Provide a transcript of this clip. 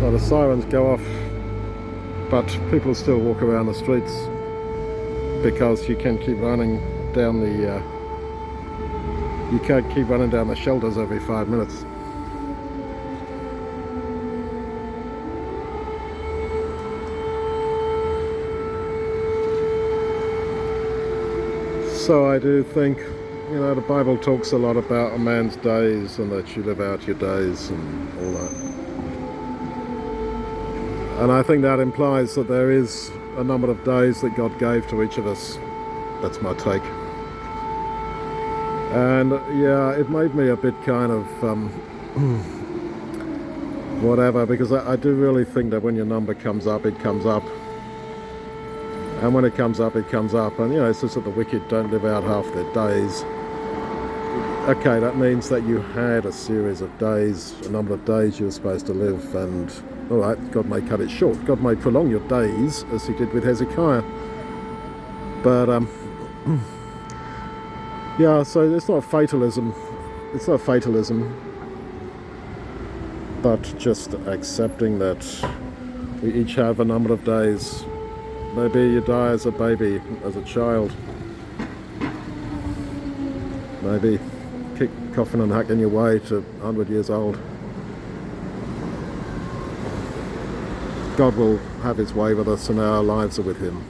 So the sirens go off, but people still walk around the streets because you can keep running down the you can't keep running down the shelters every 5 minutes. So I do think, the Bible talks a lot about a man's days and that you live out your days and all that. And I think that implies that there is a number of days that God gave to each of us. That's my take. And yeah, it made me a bit kind of whatever, because I do really think that when your number comes up, it comes up. And when it comes up, it comes up. And it's just that the wicked don't live out half their days. Okay, that means that you had a series of days, a number of days you were supposed to live, and all right, God may cut it short. God may prolong your days, as he did with Hezekiah. But yeah, so it's not fatalism. It's not fatalism, but just accepting that we each have a number of days. Maybe you die as a baby, as a child. Maybe kick, coughing and hacking your way to 100 years old. God will have his way with us and our lives are with him.